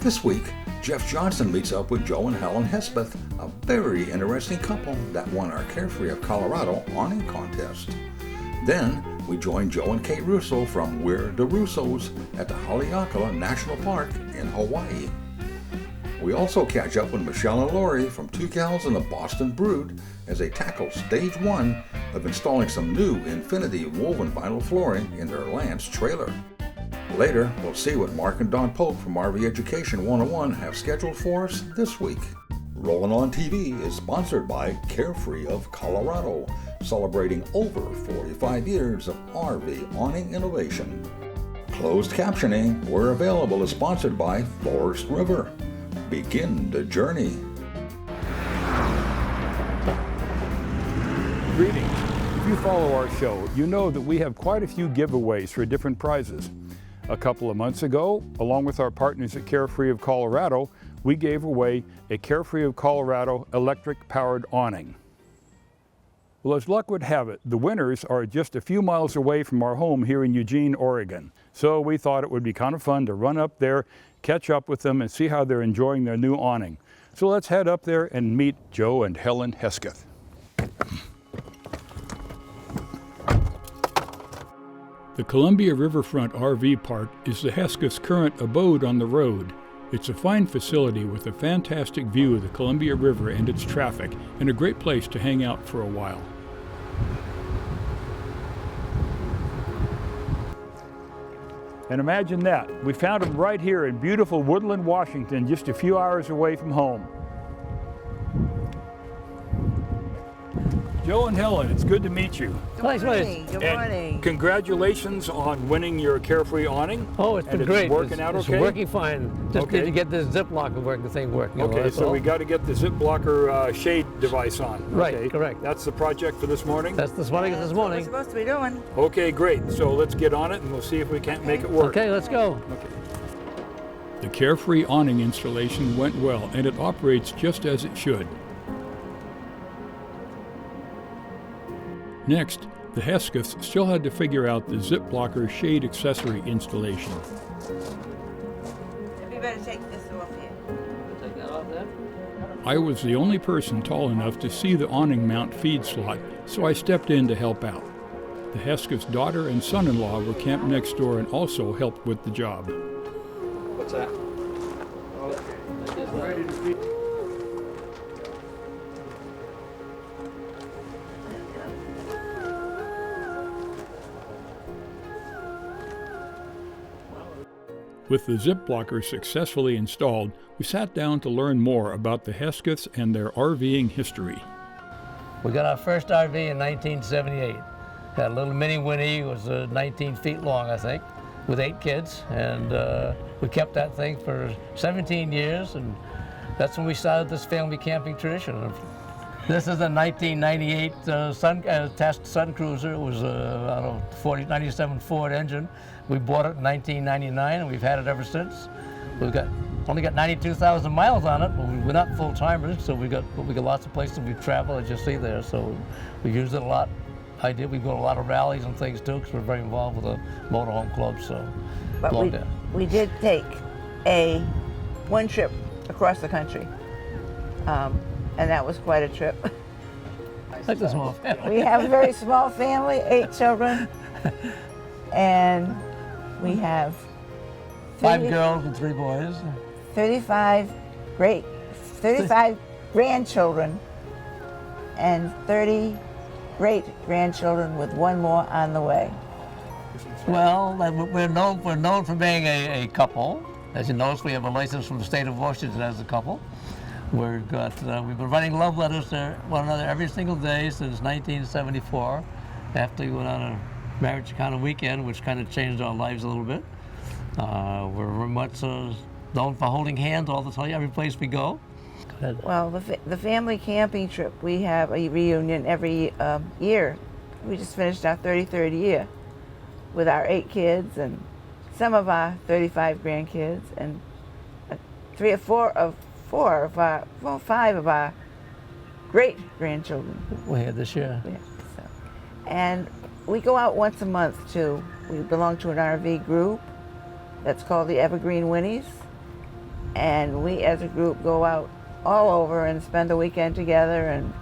This week, Jeff Johnston meets up with Joe and Helen Hesketh, a very interesting couple that won our Carefree of Colorado awning contest. Then, we join Joe and Kait Russo from We're the Russos at the Haleakala National Park in Hawaii. We also catch up with Michelle and Laurie from Two Gals and the Boston Brood as they tackle stage 1 of installing some new Infinity woven vinyl flooring in their Lance trailer. Later, we'll see what Mark and Dawn Polk from RV Education 101 have scheduled for us this week. Rolling on TV is sponsored by Carefree of Colorado, celebrating over 45 years of RV awning innovation. Closed captioning, where available, is sponsored by Forest River. Begin the journey. Greetings. If you follow our show, you know that we have quite a few giveaways for different prizes. A couple of months ago, along with our partners at Carefree of Colorado, we gave away a Carefree of Colorado electric-powered awning. Well, as luck would have it, the winners are just a few miles away from our home here in Eugene, Oregon. So we thought it would be kind of fun to run up there, catch up with them, and see how they're enjoying their new awning. So let's head up there and meet Joe and Helen Hesketh. The Columbia Riverfront RV Park is the Hesketh's current abode on the road. It's a fine facility with a fantastic view of the Columbia River and its traffic, and a great place to hang out for a while. And imagine that, we found them right here in beautiful Woodland, Washington, just a few hours away from home. Joe and Helen, it's good to meet you. Good morning. Good And morning. Congratulations on winning your Carefree awning. Oh, it's been and great. It's working out okay? It's working fine. Just Okay. need to get this zip locker thing working. Okay, that's so all. we got to get the zip blocker shade device on. Right, Okay. correct. That's the project for this morning? That's this morning. That's This what morning. we're supposed to be doing. Okay, great. So let's get on it and we'll see if we can't make it work. Okay, let's go. Okay. The Carefree awning installation went well, and it operates just as it should. Next, the Heskeths still had to figure out the zip blocker shade accessory installation. You better take this off here. Take that off there. I was the only person tall enough to see the awning mount feed slot, so I stepped in to help out. The Heskeths' daughter and son-in-law were camped next door and also helped with the job. What's that? Ready to feed. With the zip blocker successfully installed, we sat down to learn more about the Heskeths and their RVing history. We got our first RV in 1978. Had a little mini Winnie. It was 19 feet long, I think, with 8 kids, and we kept that thing for 17 years, and that's when we started this family camping tradition. This is a 1998 test Sun Cruiser. It was a 97 Ford engine. We bought it in 1999, and we've had it ever since. We've only got 92,000 miles on it, but we're not full timers, so we got lots of places we've traveled, as you see there. So we use it a lot. We go to a lot of rallies and things too, because we're very involved with the motorhome club. So, But we did take one trip across the country, and that was quite a trip. Like the small family. We have a very small family, 8 children, and we have 5 girls and 3 boys. 35 grandchildren, and 30 great-grandchildren with 1 more on the way. Well, we're known for being a couple. As you notice, we have a license from the state of Washington as a couple. We've been writing love letters to one another every single day since 1974, after we went on a marriage kind of weekend, which kind of changed our lives a little bit. We're very much known for holding hands all the time, every place we go. Go ahead. Well, the family camping trip, we have a reunion every year. We just finished our 33rd year with our 8 kids and some of our 35 grandkids, and 5 of our great-grandchildren. We had this year. Yeah, so. And we go out once a month too. We belong to an RV group that's called the Evergreen Winnies, And we as a group go out all over and spend the weekend together, and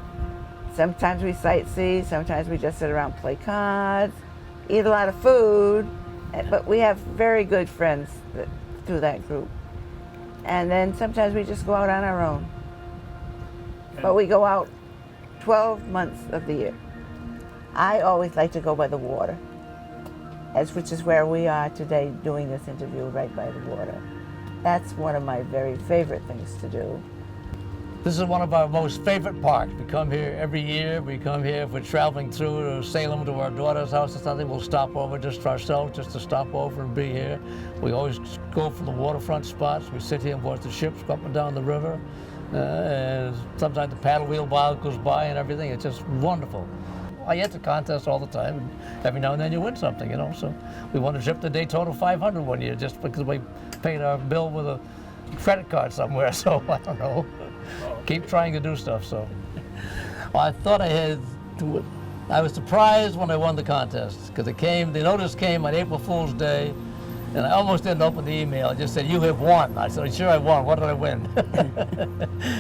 sometimes we sightsee, sometimes we just sit around, play cards, eat a lot of food, but we have very good friends through that group. And then sometimes we just go out on our own. But we go out 12 months of the year. I always like to go by the water, which is where we are today doing this interview, right by the water. That's one of my very favorite things to do. This is one of our most favorite parks. We come here every year. We come here if we're traveling through to Salem to our daughter's house or something. We'll stop over just for ourselves, just to stop over and be here. We always go for the waterfront spots. We sit here and watch the ships go up and down the river. And sometimes the paddle wheel goes by and everything. It's just wonderful. I enter contests all the time, and every now and then you win something, you know. So we won a trip to Daytona 500 one year just because we paid our bill with a credit card somewhere. So I don't know. Keep trying to do stuff. So well, I thought I had to. I was surprised when I won the contest because the notice came on April Fool's Day, and I almost didn't open the email. It just said, "You have won." I said, "Sure, I won. What did I win?"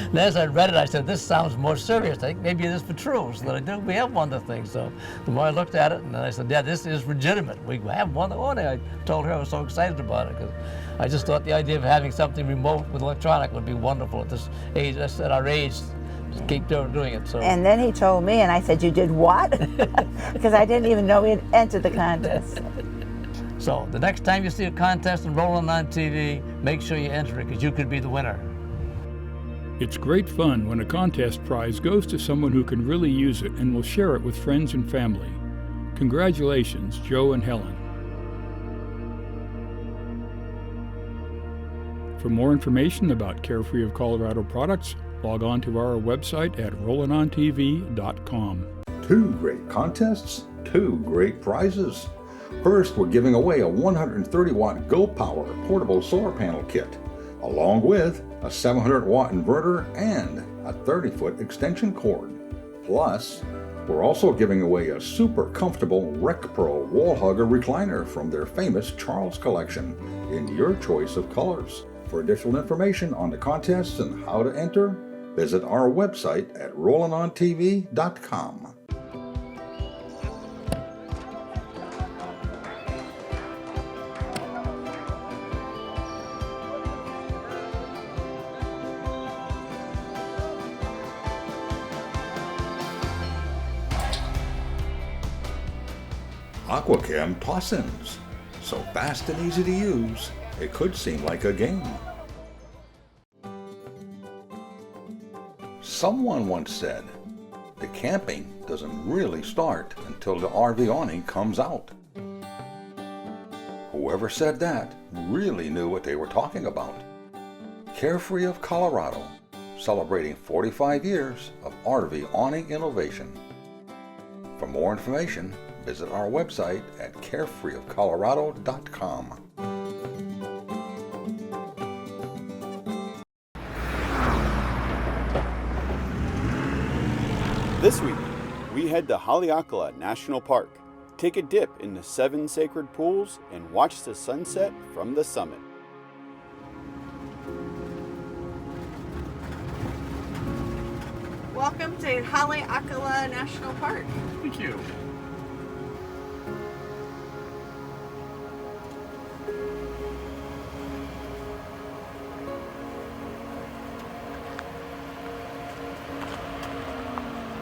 And as I read it, I said, "This sounds more serious. I think maybe it is for true." So we have won the thing. So the more I looked at it, and then I said, "Yeah, this is legitimate. We have won the awning." I told her I was so excited about it because I just thought the idea of having something remote with electronic would be wonderful at this age, at our age. Just keep doing it. So. And then he told me, and I said, "You did what?" Because I didn't even know he had entered the contest. So the next time you see a contest and rolling on TV, make sure you enter it because you could be the winner. It's great fun when a contest prize goes to someone who can really use it and will share it with friends and family. Congratulations, Joe and Helen. For more information about Carefree of Colorado products, log on to our website at rollinontv.com. 2 great contests, 2 great prizes. First, we're giving away a 130-watt Go Power portable solar panel kit, along with a 700-watt inverter and a 30-foot extension cord. Plus, we're also giving away a super comfortable Rec Pro wall hugger recliner from their famous Charles collection in your choice of colors. For additional information on the contests and how to enter, visit our website at rollinontv.com. Aquacam toss-ins. So fast and easy to use, it could seem like a game. Someone once said, the camping doesn't really start until the RV awning comes out. Whoever said that really knew what they were talking about. Carefree of Colorado, celebrating 45 years of RV awning innovation. For more information, visit our website at carefreeofcolorado.com. This week, we head to Haleakala National Park, take a dip in the 7 sacred pools, and watch the sunset from the summit. Welcome to Haleakala National Park. Thank you.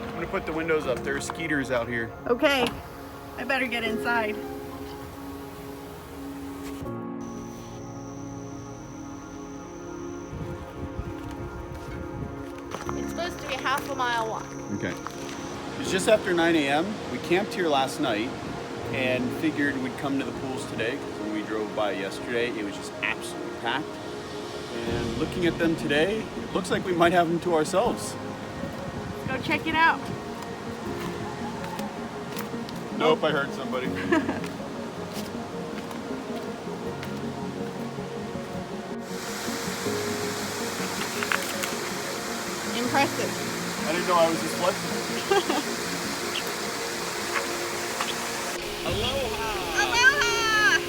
I'm gonna put the windows up. There are skeeters out here. Okay, I better get inside. It's supposed to be half a mile walk. Okay. It's just after 9 a.m. We camped here last night and figured we'd come to the pools today because when we drove by yesterday, it was just absolutely packed. And looking at them today, it looks like we might have them to ourselves. Go check it out. Nope, I heard somebody. Impressive. I didn't know I was this flexible. Aloha! Aloha!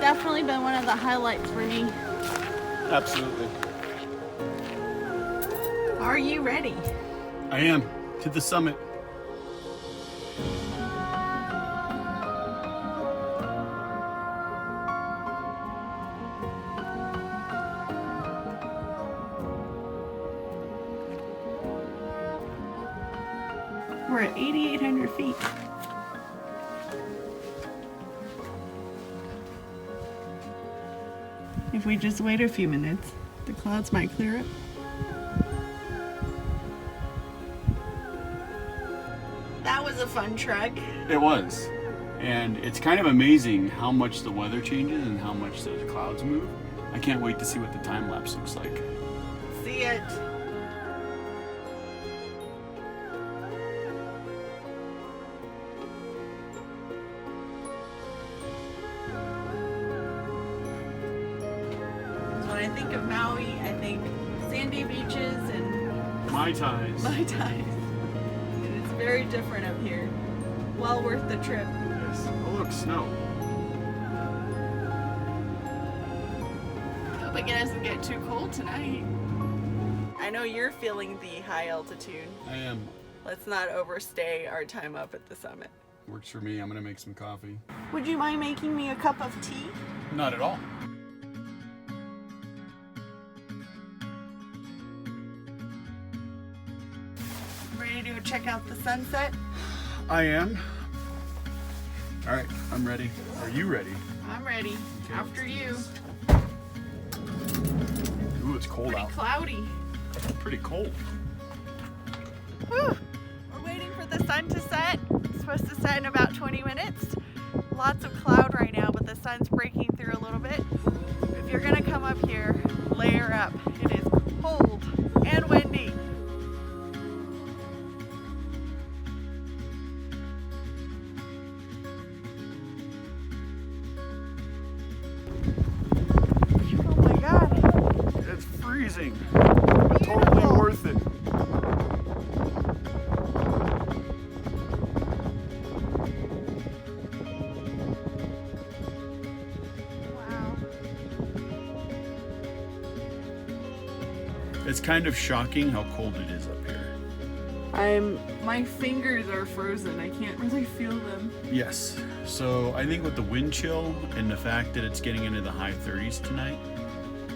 definitely been one of the highlights for me. Absolutely. Are you ready? I am. To the summit. We're at 8,800 feet. If we just wait a few minutes, the clouds might clear up. That was a fun trek. It was. And it's kind of amazing how much the weather changes and how much those clouds move. I can't wait to see what the time lapse looks like. See it. When I think of Maui, I think sandy beaches and Mai Tais. Mai Tais. And it's very different up here. Well worth the trip. Yes. Oh look, snow. Hoping it doesn't get too cold tonight. I know you're feeling the high altitude. I am. Let's not overstay our time up at the summit. Works for me. I'm gonna make some coffee. Would you mind making me a cup of tea? Not at all. Ready to go check out the sunset? I am. All right, I'm ready. Are you ready? I'm ready. Okay. After you. Ooh, it's cold Pretty out. cloudy. Pretty cold. Whew. We're waiting for the sun to set. It's supposed to set in about 20 minutes. Lots of cloud right now, but the sun's breaking through a little bit. If you're gonna come up here, layer up. It is cold and windy. Oh my God. It's freezing. But totally worth it. Wow. It's kind of shocking how cold it is up here. My fingers are frozen. I can't really feel them. Yes. So I think with the wind chill and the fact that it's getting into the high 30s tonight,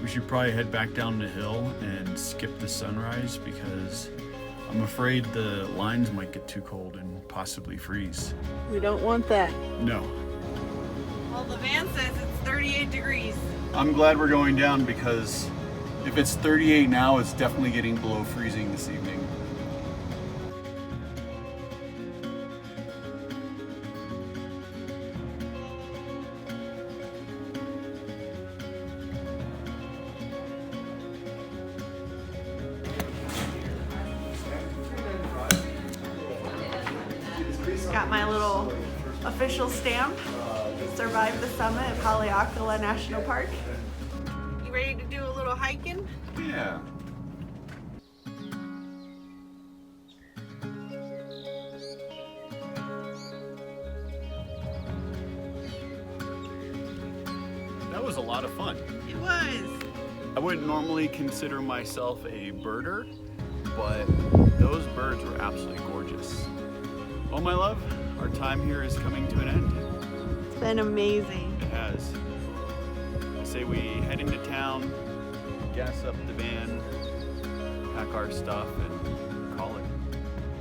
we should probably head back down the hill and skip the sunrise because I'm afraid the lines might get too cold and possibly freeze. We don't want that. No. Well, the van says it's 38 degrees. I'm glad we're going down because if it's 38 now, it's definitely getting below freezing this evening. Got my little official stamp. Survived the summit of Haleakala National Park. You ready to do a little hiking? Yeah. That was a lot of fun. It was. I wouldn't normally consider myself a birder, but those birds were absolutely gorgeous. Well, my love, our time here is coming to an end. It's been amazing. It has. I say we head into town, gas up the van, pack our stuff, and call it.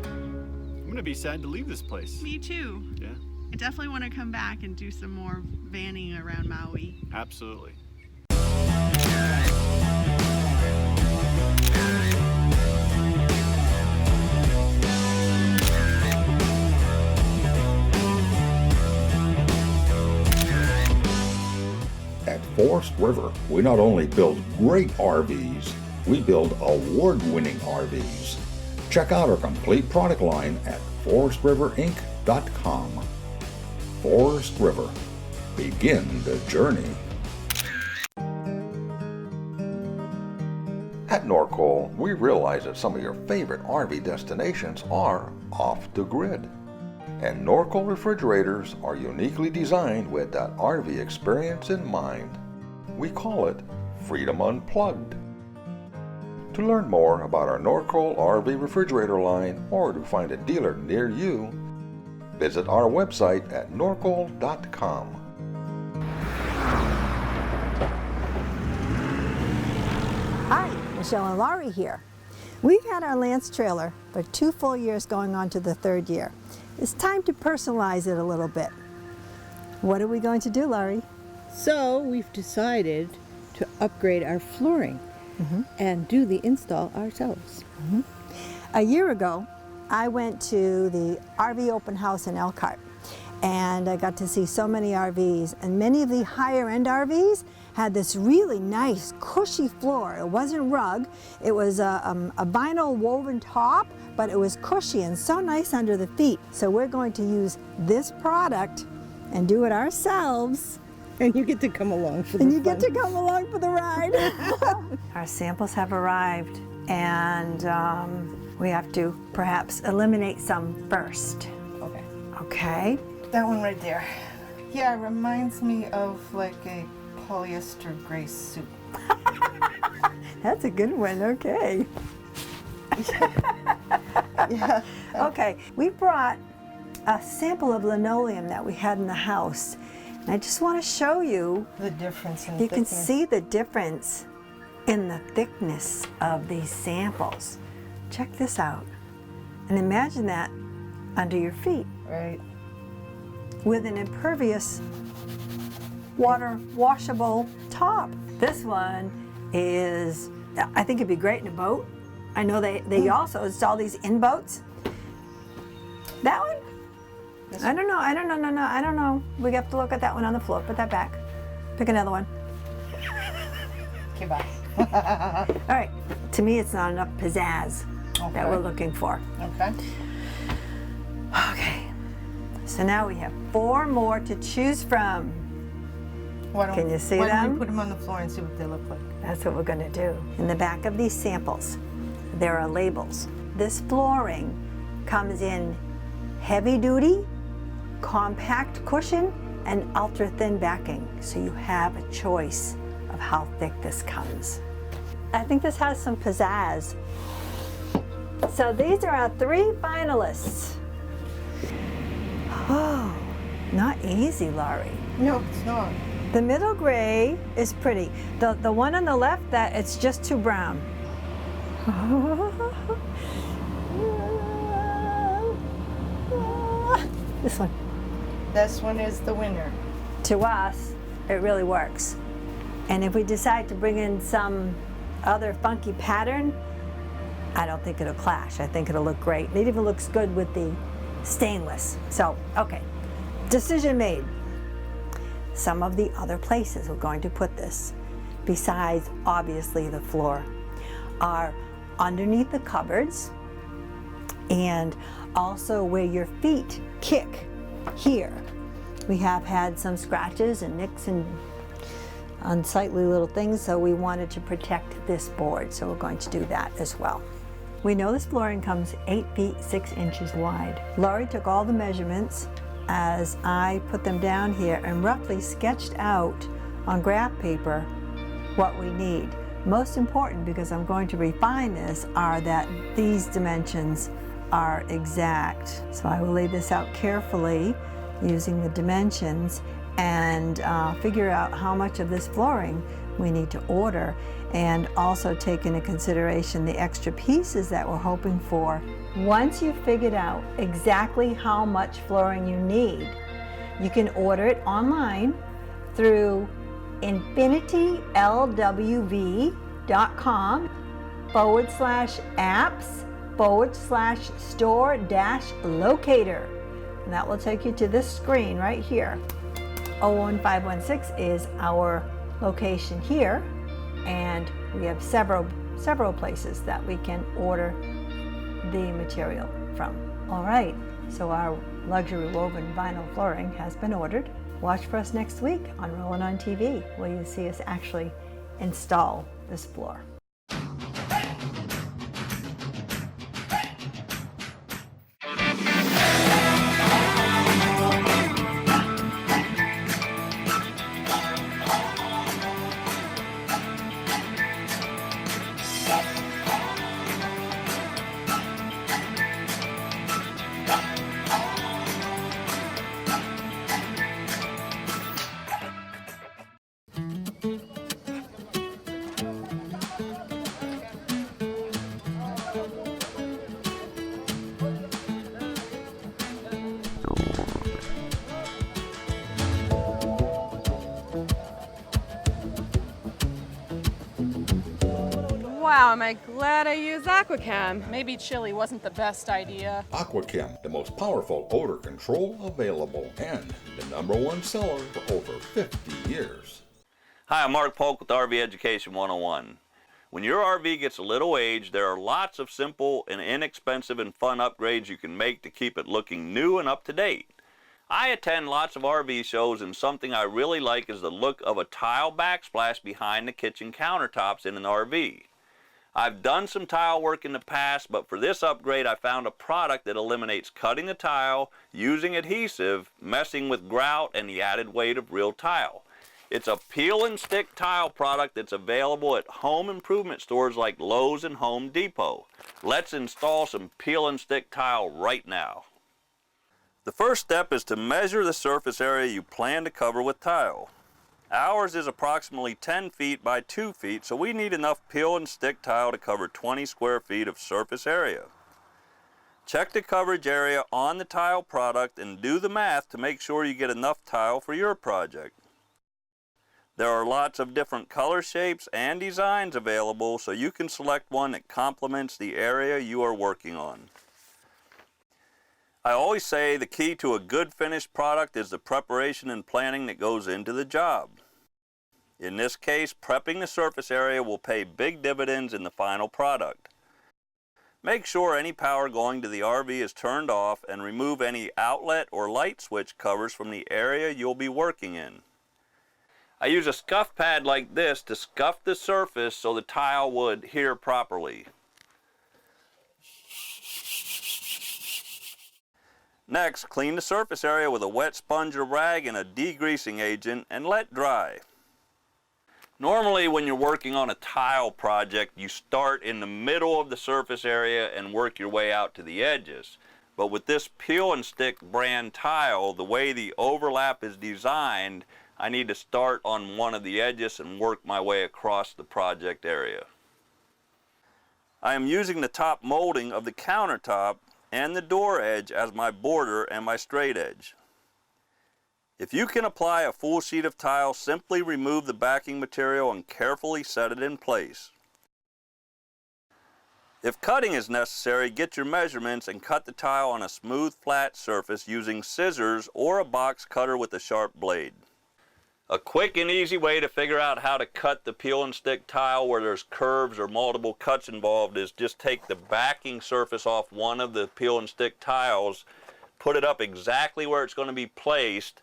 I'm gonna be sad to leave this place. Me too. Yeah, I definitely want to come back and do some more vanning around Maui. absolutely. At Forest River, we not only build great RVs, we build award-winning RVs. Check out our complete product line at forestriverinc.com. Forest River. Begin the journey. At Norcol, we realize that some of your favorite RV destinations are off the grid. And Norco refrigerators are uniquely designed with that RV experience in mind. We call it Freedom Unplugged. To learn more about our Norco RV refrigerator line or to find a dealer near you, visit our website at norco.com. Hi, Michelle and Laurie here. We've had our Lance trailer for 2 full years going on to the 3rd year. It's time to personalize it a little bit. What are we going to do, Laurie? So we've decided to upgrade our flooring and do the install ourselves. A year ago, I went to the RV open house in Elkhart, and I got to see so many RVs, and many of the higher end RVs had this really nice cushy floor. It wasn't rug, it was a vinyl woven top, but it was cushy and so nice under the feet. So we're going to use this product and do it ourselves. And you get to come along for the And you fun. get to come along for the ride. Our samples have arrived, and we have to perhaps eliminate some first. Okay. Okay? That one right there. Yeah, it reminds me of like a polyester gray suit. That's a good one, okay. Yeah. Okay, we brought a sample of linoleum that we had in the house. And I just want to show you, The difference in you can thickness. see the difference in the thickness of these samples. Check this out. And imagine that under your feet Right. with an impervious water washable top. This one is, I think it'd be great in a boat. I know they also install these in boats. That one? I don't know. We have to look at that one on the floor. Put that back. Pick another one. Okay, bye. All right. To me, it's not enough pizzazz that we're looking for. Okay. Okay. So now we have 4 more to choose from. Can you see why don't them? we put them on the floor and see what they look like? That's what we're going to do. In the back of these samples, there are labels. This flooring comes in heavy duty, compact cushion, and ultra thin backing. So you have a choice of how thick this comes. I think this has some pizzazz. So these are our 3 finalists. Oh, not easy, Laurie. No, it's not. The middle gray is pretty. The one on the left, that it's just too brown. This one. This one is the winner. To us, it really works. And if we decide to bring in some other funky pattern, I don't think it'll clash. I think it'll look great. It even looks good with the stainless. So, okay, decision made. Some of the other places we're going to put this, besides obviously the floor, are underneath the cupboards and also where your feet kick here. We have had some scratches and nicks and unsightly little things, so we wanted to protect this board, so we're going to do that as well. We know this flooring comes 8 feet 6 inches wide. Laurie took all the measurements as I put them down here and roughly sketched out on graph paper what we need. Most important, because I'm going to refine this, are that these dimensions are exact. So I will lay this out carefully using the dimensions and figure out how much of this flooring we need to order, and also take into consideration the extra pieces that we're hoping for. Once you've figured out exactly how much flooring you need, you can order it online through infinityLWV.com/apps/store-locator. And that will take you to this screen right here. 01516 is our location here, and we have several places that we can order the material from. All right, so our luxury woven vinyl flooring has been ordered. Watch for us next week on Rollin' on TV, where you see us actually install this floor. Wow, am I glad I used Aquachem. Maybe chili wasn't the best idea. Aquachem, the most powerful odor control available, and the #1 seller for over 50 years. Hi, I'm Mark Polk with RV Education 101. When your RV gets a little aged, there are lots of simple and inexpensive and fun upgrades you can make to keep it looking new and up to date. I attend lots of RV shows, and something I really like is the look of a tile backsplash behind the kitchen countertops in an RV. I've done some tile work in the past, but for this upgrade I found a product that eliminates cutting the tile, using adhesive, messing with grout, and the added weight of real tile. It's a peel and stick tile product that's available at home improvement stores like Lowe's and Home Depot. Let's install some peel and stick tile right now. The first step is to measure the surface area you plan to cover with tile. Ours is approximately 10 feet by 2 feet, so we need enough peel and stick tile to cover 20 square feet of surface area. Check the coverage area on the tile product and do the math to make sure you get enough tile for your project. There are lots of different color shapes and designs available, so you can select one that complements the area you are working on. I always say the key to a good finished product is the preparation and planning that goes into the job. In this case, prepping the surface area will pay big dividends in the final product. Make sure any power going to the RV is turned off and remove any outlet or light switch covers from the area you'll be working in. I use a scuff pad like this to scuff the surface so the tile will adhere properly. Next, clean the surface area with a wet sponge or rag and a degreasing agent and let dry. Normally when you're working on a tile project, you start in the middle of the surface area and work your way out to the edges. But with this peel and stick brand tile, the way the overlap is designed, I need to start on one of the edges and work my way across the project area. I am using the top molding of the countertop and the door edge as my border and my straight edge. If you can apply a full sheet of tile, simply remove the backing material and carefully set it in place. If cutting is necessary, get your measurements and cut the tile on a smooth, flat surface using scissors or a box cutter with a sharp blade. A quick and easy way to figure out how to cut the peel and stick tile where there's curves or multiple cuts involved is just take the backing surface off one of the peel and stick tiles, put it up exactly where it's going to be placed,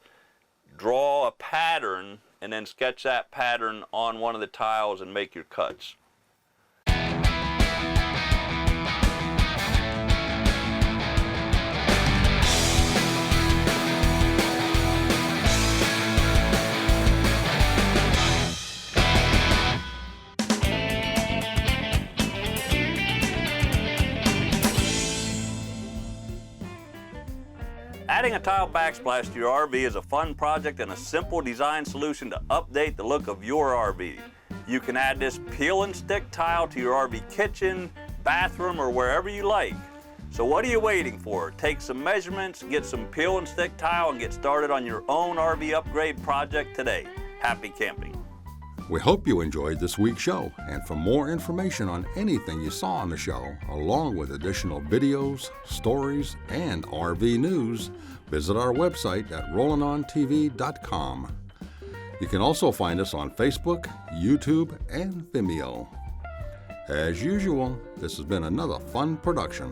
draw a pattern, and then sketch that pattern on one of the tiles and make your cuts. Adding a tile backsplash to your RV is a fun project and a simple design solution to update the look of your RV. You can add this peel and stick tile to your RV kitchen, bathroom, or wherever you like. So what are you waiting for? Take some measurements, get some peel and stick tile, and get started on your own RV upgrade project today. Happy camping. We hope you enjoyed this week's show, and for more information on anything you saw on the show, along with additional videos, stories, and RV news, visit our website at rollinontv.com. You can also find us on Facebook, YouTube, and Vimeo. As usual, this has been another fun production.